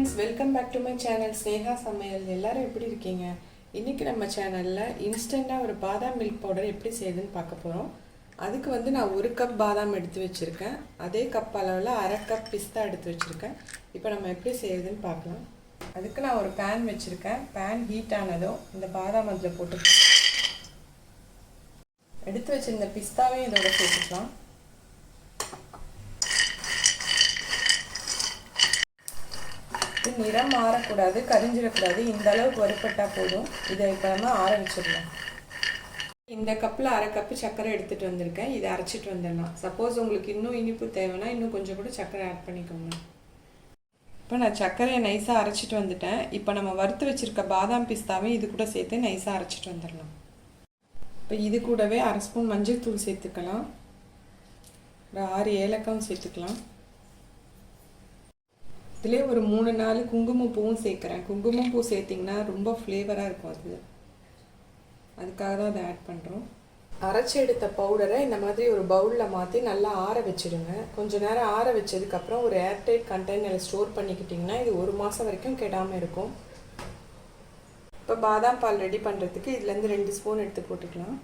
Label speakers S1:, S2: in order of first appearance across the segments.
S1: friends, welcome back to my channel snehassamayal. எல்லாரும் எப்படி இருக்கீங்க? இன்னைக்கு நம்ம சேனல்ல இன்ஸ்டன்ட்டா ஒரு பாதாம் மில்க் பவுடர் எப்படி செய்யுதுன்னு பார்க்க போறோம். அதுக்கு வந்து நான் 1 கப் பாதாம் எடுத்து வச்சிருக்கேன். அதே கப் அளவுல 1/2 கப் பிஸ்தா எடுத்து வச்சிருக்கேன். இப்போ நம்ம எப்படி செய்யுதுன்னு பார்க்கலாம். அதுக்கு நான் ஒரு pan வச்சிருக்கேன். pan ஹீட் ஆனதும் இந்த பாதாம் அதுல போட்டு எடுத்து வச்சிருந்த பிஸ்தாவையும் இதோட சேர்த்துக்கலாம். நிறம் மாறக்கூடாது, கரிஞ்சிடக்கூடாது. இந்த அளவுக்கு வறுப்பட்டா போதும். இதை இப்போ நம்ம ஆற வச்சிடலாம். இந்த கப்பில் 1/2 கப்பு சர்க்கரை எடுத்துகிட்டு வந்திருக்கேன். இதை அரைச்சிட்டு வந்துடலாம். சப்போஸ் உங்களுக்கு இன்னும் இனிப்பு தேவைன்னா இன்னும் கொஞ்சம் கூட சர்க்கரை ஆட் பண்ணிக்கோங்க. இப்போ நான் சர்க்கரையை நைஸாக அரைச்சிட்டு வந்துட்டேன். இப்போ நம்ம வறுத்து வச்சுருக்க பாதாம் பிஸ்தாவையும் இது கூட சேர்த்து நைஸாக அரைச்சிட்டு வந்துடலாம். இப்போ இது கூடவே 1/2 ஸ்பூன் மஞ்சள் தூள் சேர்த்துக்கலாம். ஒரு 6 ஏலக்காயும் சேர்த்துக்கலாம். இதிலே ஒரு 3-4 குங்குமப்பூவும் சேர்க்குறேன். குங்குமப்பூ சேர்த்திங்கன்னா ரொம்ப ஃப்ளேவராக இருக்கும். அதுக்காக தான் அதை ஆட் பண்ணுறோம். அரைச்சி எடுத்த பவுடரை இந்த மாதிரி ஒரு பவுலில் மாற்றி நல்லா ஆற வச்சுடுங்க. கொஞ்சம் நேரம் ஆற வச்சதுக்கப்புறம் ஒரு ஏர்டைட் கண்டெய்னரில் ஸ்டோர் பண்ணிக்கிட்டிங்கன்னா இது 1 மாதம் வரைக்கும் கெடாமல் இருக்கும். இப்போ பாதாம் பால் ரெடி பண்ணுறதுக்கு இதுலேருந்து 2 ஸ்பூன் எடுத்து போட்டுக்கலாம்.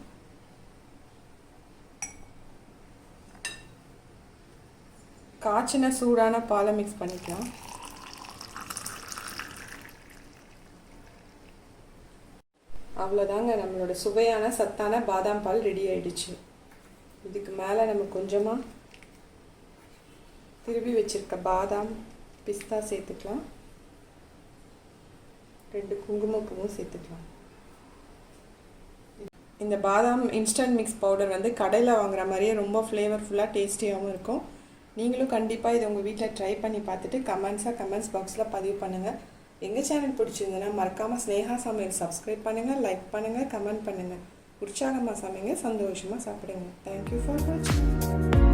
S1: காய்ச்சின சூடான பாலை மிக்ஸ் பண்ணிக்கலாம். அவ்வளோதாங்க, நம்மளோட சுவையான சத்தான பாதாம் பால் ரெடி ஆயிடுச்சு. இதுக்கு மேலே நம்ம கொஞ்சமாக திருவி வச்சிருக்க பாதாம் பிஸ்தா சேர்த்துக்கலாம். 2 குங்குமப்பூவும் சேர்த்துக்கலாம். இந்த பாதாம் இன்ஸ்டன்ட் மிக்ஸ் பவுடர் வந்து கடையில் வாங்குற மாதிரியே ரொம்ப ஃப்ளேவர்ஃபுல்லாக டேஸ்டியாகவும் இருக்கும். நீங்களும் கண்டிப்பாக இதை உங்கள் வீட்டில் ட்ரை பண்ணி பார்த்துட்டு கமெண்ட்ஸ் பாக்ஸில் பதிவு பண்ணுங்கள். எங்கள் சேனல் பிடிச்சிருந்ததுன்னா மறக்காமல் ஸ்னேஹா சமையல் சப்ஸ்கிரைப் பண்ணுங்கள், லைக் பண்ணுங்கள், கமெண்ட் பண்ணுங்கள். உற்சாகமாக சமைங்க, சந்தோஷமாக சாப்பிடுங்க. தேங்க்யூ ஃபார் வாட்சிங்.